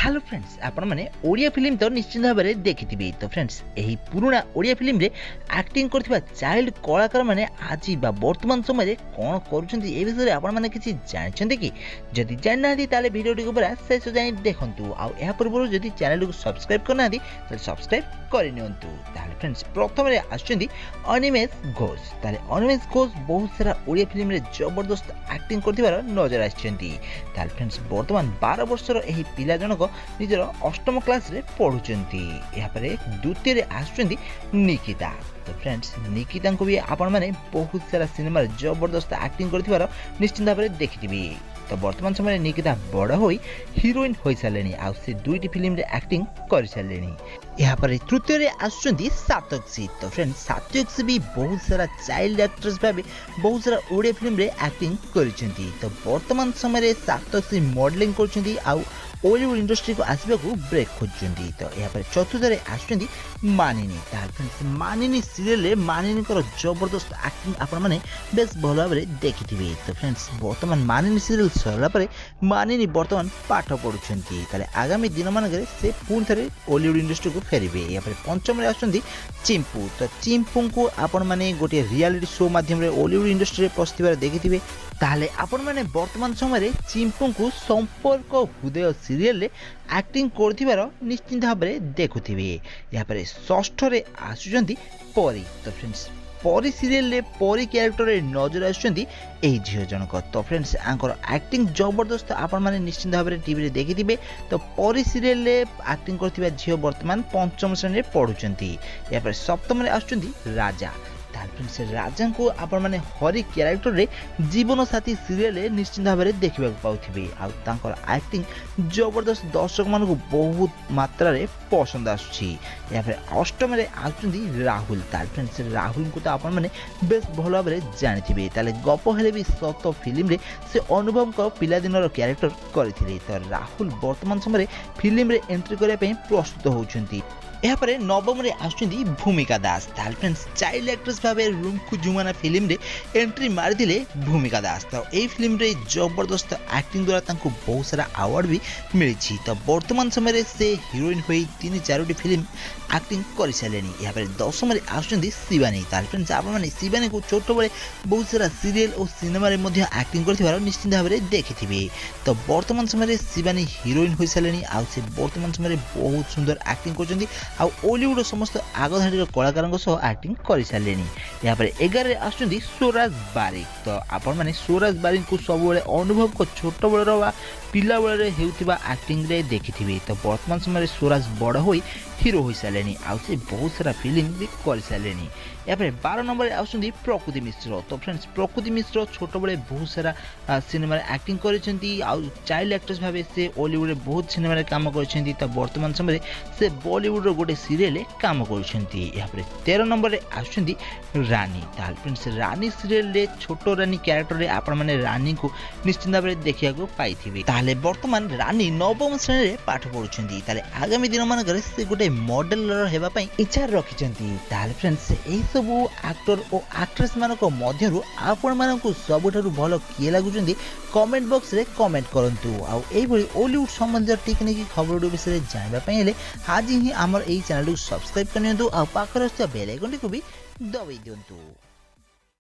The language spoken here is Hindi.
हेलो फ्रेंड्स आपण माने ओडिया फिल्म तो निश्चित भाव में देखिथिबे। तो फ्रेंड्स एही पुराना ओडिया फिल्म रे एक्टिंग करथिबा चाइल्ड कलाकार माने आज बा वर्तमान समय रे कोन करूछन्ती ए विषय रे आपण माने किछि जानिछन्ती कि जदि जाननाथि ताले वीडियो टिको पूरा शेष जाय देखंतु आ एहा पूर्व जदि चैनल को सब्सक्राइब करनाथि ताले सब्सक्राइब करिनियंतु। ताले फ्रेंड्स प्रथम रे आछन्ती अनिमेष घोष। ताले अनिमेष घोष बहुत सारा ओडिया फिल्म रे जबरदस्त एक्टिंग करथिबार नजर आछन्ती। ताले फ्रेंड्स वर्तमान 12 वर्षर एही पिला जनक निजर अष्टम क्लास रे पढ़ुचंती। यहाँ पर द्वितीय रे आसुचंती निकिता। तो फ्रेंड्स निकिता को भी आपण माने बहुत सारा सिनेमा रे जबरदस्त एक्टिंग करथिबार निश्चित भाव में देखिथिबे। तो वर्तमान समय निकिता बड़ होई हीरोइन होई सालेनी आ से दुईटी फिल्म रे एक्टिंग कर सालेनी। यहाँ पर तृतीय रे आसुचंती सातक्षी। तो फ्रेंड्स सातक्षी भी बहुत सारा चाइल्ड एक्ट्रेस भाबे बहुत सारा ओडिया फिल्म रे एक्टिंग करिसेंती। तो वर्तमान समय रे सातक्षी मॉडलिंग करछंती आ बॉलीवुड इंडस्ट्री को आसबा को ब्रेक खोजछंती। तो यहाँ पर चतुर्थ रे आसुचंती मानिनी। तार फ्रेंड्स मानिनी सीरियल रे मानिनी कर जबरदस्त एक्टिंग आपण माने बेस भलो भाबे देखिथिबे। तो फ्रेंड्स वर्तमान मानिनी सीरियल सरला परे मानिनी वर्तमान पाठ पढुछंती। ताले आगामी दिन मानकरे से पुन थरे बॉलीवुड इंडस्ट्री को फेरिबे। यहाँ पर पंचम रे आसुचंती चिंपू। तो चिंपू को आपण माने गोटे रियलिटी शो माध्यम रे बॉलीवुड इंडस्ट्री रे पस्तिबार देखिथिबे। ताले आपण माने वर्तमान समय रे चिंपू को संपर्क हृदय सीरियल रे एक्टिंग करथिबार निश्चित भाव में देखुथिबे। यहाँ पर षष्ठ रे आसुचंती परी। तो फ्रेंड्स परी सीरियल रे परी कैरेक्टर रे नजर आसुचंती एही झियो जनक। तो फ्रेंड्स आंकर एक्टिंग जबरदस्त आपण माने निश्चित भाव में टीवी रे देखिथिबे। तो परी सीरियल रे एक्टिंग करथिबा झियो वर्तमान पंचम श्रेणी रे पढुचंती। यहाँ पर सप्तम रे आसुचंती राजा। फ्रेंड्स राजा को आपण माने हरि कैरेक्टर रे जीवन साथी सीरियल रे निश्चित भाव में देखा पाउथिबे। आ तांकर एक्टिंग जबरदस्त दर्शक मान को बहुत मात्रा रे पसंद आसुची। या फिर अष्टम रे आसुंदी राहुल। ताल फ्रेंड्स राहुल को तो आपण माने बेस भलो भाव में जानिथिबे। ताले गप हेले भी सत फिल्म रे से अनुभव को पिला दिन रो कैरेक्टर करथिले। तो राहुल वर्तमान समय रे फिल्म रे एंट्री करिया पई प्रस्तुत होउछंती। यहाँ पर नवम रे आसुचंती भूमिका दास। ताल फ्रेंड्स चाइल्ड एक्ट्रेस भाबे रुमखु जुमाना फिल्म रे एंट्री मारदिले भूमिका दास। तो ए फिल्म रे जबरदस्त एक्टिंग द्वारा तांको बहुत सारा अवार्ड भी मिली। तो वर्तमान समय रे से हीरोइन होई 3-4टी फिल्म एक्टिंग कर सालेनी। यहाँ पर दशम रे आसुचंती शिवानी। ताल फ्रेंड्स आपण माने शिवानी को छोट बळे बहुत सारा सीरियल और सिनेमा रे मध्ये एक्टिंग करथिबार निश्चित भाव में देखिथिबे। तो वर्तमान समय रे शिवानी हीरोइन होई सालेनी आ से वर्तमान समय रे बहुत सुंदर एक्टिंग करचंती आ बॉलीवुड समस्त आगधाड़ी कलाकार एक्टिंग कर सारे। यहाँ पर 11 आसुचंती स्वराज बारिक। तो आपण माने स्वराज बारिक को सब अनुभव को छोट बड़ पिला बेले होउथिबा एक्टिंग रे देखिथिबे। तो वर्तमान समय स्वराज बड़ होई हीरो हो सारे आ से बहुत सारा फिल्म भी कर सारे। यहाँ पर 12 नंबर आसुचंती प्रकृति मिश्र। तो फ्रेंड्स प्रकृति मिश्र छोट बड़े बहुत सारा सिनेमा एक्टिंग करछंती आ चाइल्ड एक्ट्रेस भाबे से बॉलीवुड रे बहुत सिनेमा रे काम करछंती। तो वर्तमान समय से बॉलीवुड रो गोटे सीरियल काम करछंती। यहाँ पर 13 नंबर रे आसुचंती रानी। ताल फ्रेंड्स रानी सीरियल रे छोटो रानी कैरेक्टर रे आपण माने रानी को निश्चित भाव में देखिया को पाइथिबे। ताले वर्तमान रानी नवम श्रेणी रे पाठ पढुछंती। ताले आगामी दिन मानकर से गोटे मॉडल हेबा पई इच्छा रखिछंती। ताले फ्रेंड्स एही सब एक्टर और एक्ट्रेस मानक मध्यरु आपण मानकु सबठारु भलो किए लागुछंती कमेंट बॉक्स रे कमेंट करंतु। आ एही भली बॉलीवुड संबंधी टेक्निक खबर विषय जानबा पई हेले आज ही हमर एही चैनल को सब्सक्राइब करनियंतु आ पाखर बेल आइकन को भी दबाई दियंतु।